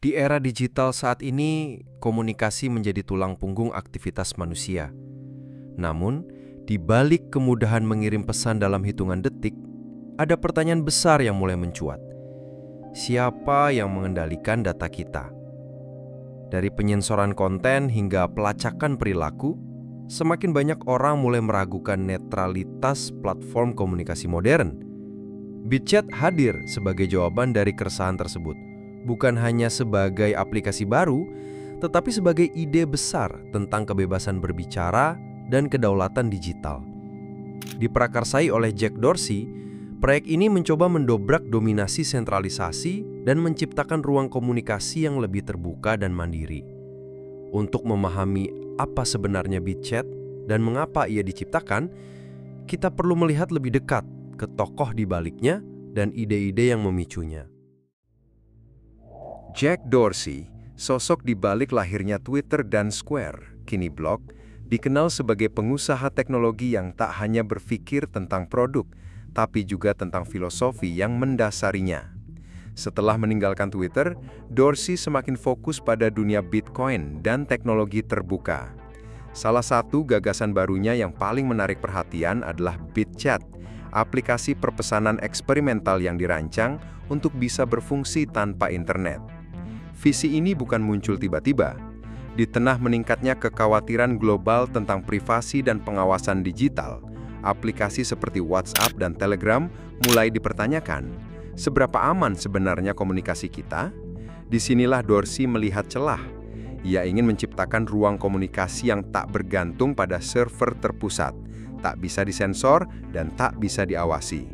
Di era digital saat ini, komunikasi menjadi tulang punggung aktivitas manusia. Namun, di balik kemudahan mengirim pesan dalam hitungan detik, ada pertanyaan besar yang mulai mencuat. Siapa yang mengendalikan data kita? Dari penyensoran konten hingga pelacakan perilaku, semakin banyak orang mulai meragukan netralitas platform komunikasi modern. BitChat hadir sebagai jawaban dari keresahan tersebut. Bukan hanya sebagai aplikasi baru, tetapi sebagai ide besar tentang kebebasan berbicara dan kedaulatan digital. Diprakarsai oleh Jack Dorsey, proyek ini mencoba mendobrak dominasi sentralisasi dan menciptakan ruang komunikasi yang lebih terbuka dan mandiri. Untuk memahami apa sebenarnya BitChat dan mengapa ia diciptakan, kita perlu melihat lebih dekat ke tokoh di baliknya dan ide-ide yang memicunya. Jack Dorsey, sosok di balik lahirnya Twitter dan Square, kini Blog, dikenal sebagai pengusaha teknologi yang tak hanya berpikir tentang produk, tapi juga tentang filosofi yang mendasarinya. Setelah meninggalkan Twitter, Dorsey semakin fokus pada dunia Bitcoin dan teknologi terbuka. Salah satu gagasan barunya yang paling menarik perhatian adalah BitChat, aplikasi perpesanan eksperimental yang dirancang untuk bisa berfungsi tanpa internet. Visi ini bukan muncul tiba-tiba. Di tengah meningkatnya kekhawatiran global tentang privasi dan pengawasan digital, aplikasi seperti WhatsApp dan Telegram mulai dipertanyakan. Seberapa aman sebenarnya komunikasi kita? Disinilah Dorsey melihat celah. Ia ingin menciptakan ruang komunikasi yang tak bergantung pada server terpusat, tak bisa disensor, dan tak bisa diawasi.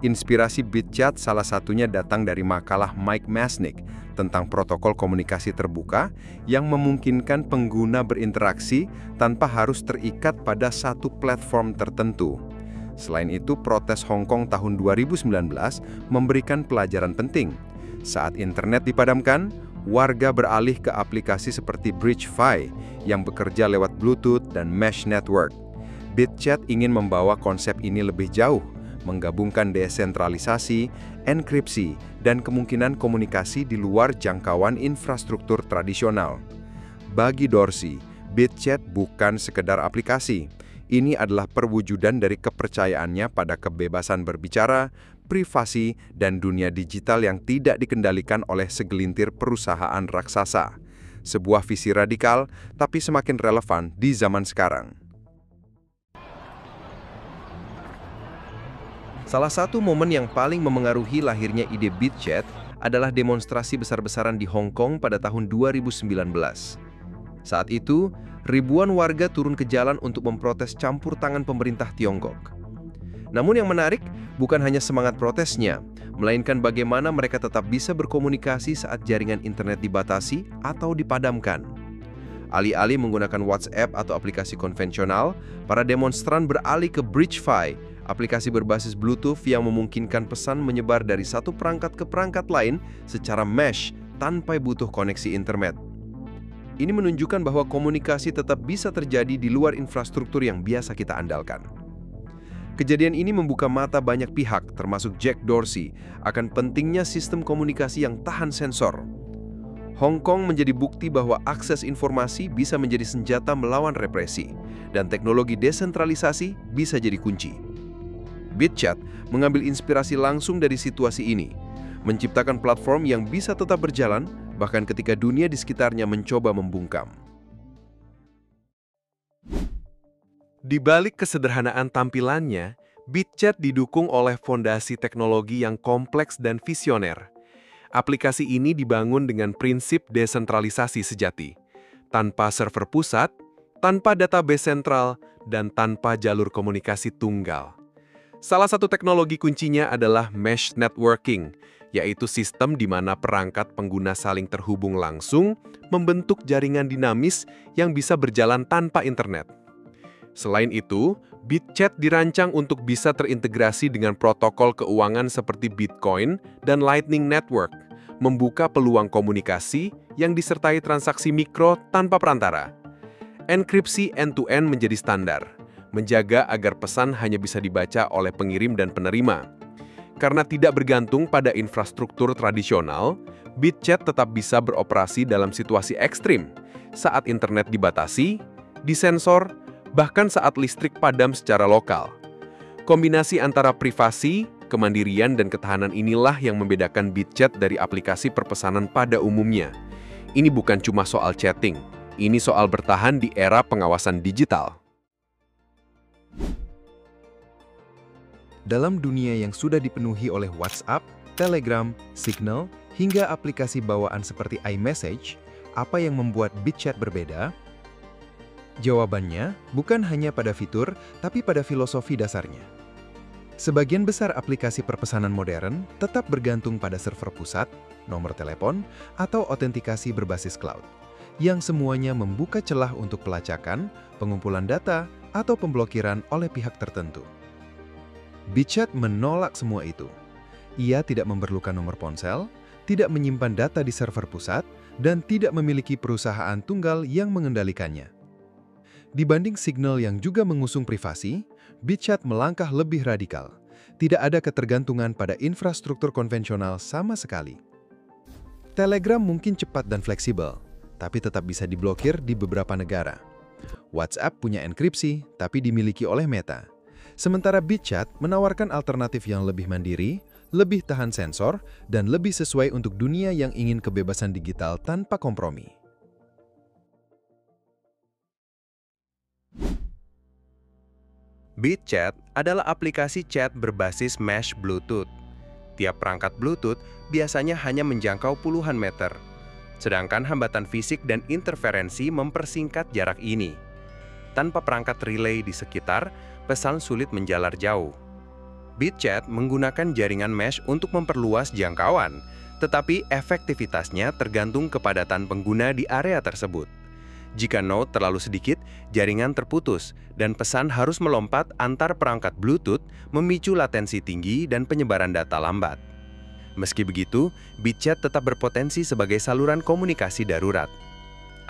Inspirasi BitChat salah satunya datang dari makalah Mike Masnick tentang protokol komunikasi terbuka yang memungkinkan pengguna berinteraksi tanpa harus terikat pada satu platform tertentu. Selain itu, protes Hong Kong tahun 2019 memberikan pelajaran penting. Saat internet dipadamkan, warga beralih ke aplikasi seperti BridgeFi yang bekerja lewat Bluetooth dan Mesh Network. BitChat ingin membawa konsep ini lebih jauh, menggabungkan desentralisasi, enkripsi, dan kemungkinan komunikasi di luar jangkauan infrastruktur tradisional. Bagi Dorsey, BitChat bukan sekedar aplikasi. Ini adalah perwujudan dari kepercayaannya pada kebebasan berbicara, privasi, dan dunia digital yang tidak dikendalikan oleh segelintir perusahaan raksasa. Sebuah visi radikal, tapi semakin relevan di zaman sekarang. Salah satu momen yang paling memengaruhi lahirnya ide BitChat adalah demonstrasi besar-besaran di Hong Kong pada tahun 2019. Saat itu, ribuan warga turun ke jalan untuk memprotes campur tangan pemerintah Tiongkok. Namun yang menarik, bukan hanya semangat protesnya, melainkan bagaimana mereka tetap bisa berkomunikasi saat jaringan internet dibatasi atau dipadamkan. Alih-alih menggunakan WhatsApp atau aplikasi konvensional, para demonstran beralih ke BridgeFi, aplikasi berbasis Bluetooth yang memungkinkan pesan menyebar dari satu perangkat ke perangkat lain secara mesh tanpa butuh koneksi internet. Ini menunjukkan bahwa komunikasi tetap bisa terjadi di luar infrastruktur yang biasa kita andalkan. Kejadian ini membuka mata banyak pihak, termasuk Jack Dorsey, akan pentingnya sistem komunikasi yang tahan sensor. Hong Kong menjadi bukti bahwa akses informasi bisa menjadi senjata melawan represi, dan teknologi desentralisasi bisa jadi kunci. BitChat mengambil inspirasi langsung dari situasi ini, menciptakan platform yang bisa tetap berjalan bahkan ketika dunia di sekitarnya mencoba membungkam. Di balik kesederhanaan tampilannya, BitChat didukung oleh fondasi teknologi yang kompleks dan visioner. Aplikasi ini dibangun dengan prinsip desentralisasi sejati, tanpa server pusat, tanpa database sentral, dan tanpa jalur komunikasi tunggal. Salah satu teknologi kuncinya adalah mesh networking, yaitu sistem di mana perangkat pengguna saling terhubung langsung, membentuk jaringan dinamis yang bisa berjalan tanpa internet. Selain itu, BitChat dirancang untuk bisa terintegrasi dengan protokol keuangan seperti Bitcoin dan Lightning Network, membuka peluang komunikasi yang disertai transaksi mikro tanpa perantara. Enkripsi end-to-end menjadi standar, menjaga agar pesan hanya bisa dibaca oleh pengirim dan penerima. Karena tidak bergantung pada infrastruktur tradisional, BitChat tetap bisa beroperasi dalam situasi ekstrim, saat internet dibatasi, disensor, bahkan saat listrik padam secara lokal. Kombinasi antara privasi, kemandirian, dan ketahanan inilah yang membedakan BitChat dari aplikasi perpesanan pada umumnya. Ini bukan cuma soal chatting, ini soal bertahan di era pengawasan digital. Dalam dunia yang sudah dipenuhi oleh WhatsApp, Telegram, Signal, hingga aplikasi bawaan seperti iMessage, apa yang membuat BitChat berbeda? Jawabannya bukan hanya pada fitur, tapi pada filosofi dasarnya. Sebagian besar aplikasi perpesanan modern tetap bergantung pada server pusat, nomor telepon, atau autentikasi berbasis cloud, yang semuanya membuka celah untuk pelacakan, pengumpulan data, atau pemblokiran oleh pihak tertentu. BitChat menolak semua itu. Ia tidak memerlukan nomor ponsel, tidak menyimpan data di server pusat, dan tidak memiliki perusahaan tunggal yang mengendalikannya. Dibanding Signal yang juga mengusung privasi, BitChat melangkah lebih radikal. Tidak ada ketergantungan pada infrastruktur konvensional sama sekali. Telegram mungkin cepat dan fleksibel, tapi tetap bisa diblokir di beberapa negara. WhatsApp punya enkripsi, tapi dimiliki oleh Meta. Sementara BitChat menawarkan alternatif yang lebih mandiri, lebih tahan sensor, dan lebih sesuai untuk dunia yang ingin kebebasan digital tanpa kompromi. BitChat adalah aplikasi chat berbasis mesh Bluetooth. Tiap perangkat Bluetooth biasanya hanya menjangkau puluhan meter, sedangkan hambatan fisik dan interferensi mempersingkat jarak ini. Tanpa perangkat relay di sekitar, pesan sulit menjalar jauh. BitChat menggunakan jaringan mesh untuk memperluas jangkauan, tetapi efektivitasnya tergantung kepadatan pengguna di area tersebut. Jika node terlalu sedikit, jaringan terputus, dan pesan harus melompat antar perangkat Bluetooth, memicu latensi tinggi dan penyebaran data lambat. Meski begitu, BitChat tetap berpotensi sebagai saluran komunikasi darurat.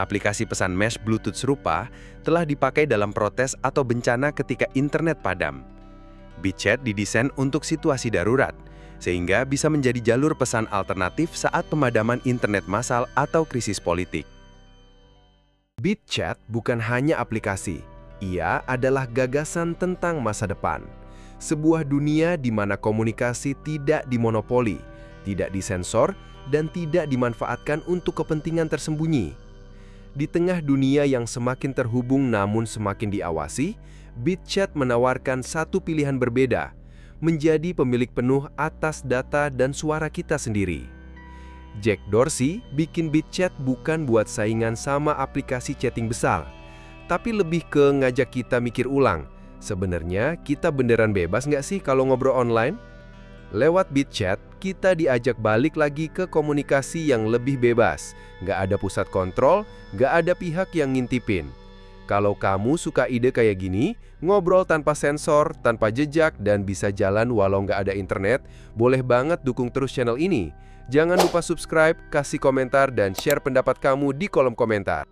Aplikasi pesan mesh Bluetooth serupa telah dipakai dalam protes atau bencana ketika internet padam. BitChat didesain untuk situasi darurat, sehingga bisa menjadi jalur pesan alternatif saat pemadaman internet massal atau krisis politik. BitChat bukan hanya aplikasi, ia adalah gagasan tentang masa depan. Sebuah dunia di mana komunikasi tidak dimonopoli, tidak disensor, dan tidak dimanfaatkan untuk kepentingan tersembunyi. Di tengah dunia yang semakin terhubung namun semakin diawasi, BitChat menawarkan satu pilihan berbeda, menjadi pemilik penuh atas data dan suara kita sendiri. Jack Dorsey bikin BitChat bukan buat saingan sama aplikasi chatting besar, tapi lebih ke ngajak kita mikir ulang, sebenarnya kita beneran bebas nggak sih kalau ngobrol online? Lewat BitChat, kita diajak balik lagi ke komunikasi yang lebih bebas, nggak ada pusat kontrol, nggak ada pihak yang ngintipin. Kalau kamu suka ide kayak gini, ngobrol tanpa sensor, tanpa jejak, dan bisa jalan walau nggak ada internet, boleh banget dukung terus channel ini. Jangan lupa subscribe, kasih komentar, dan share pendapat kamu di kolom komentar.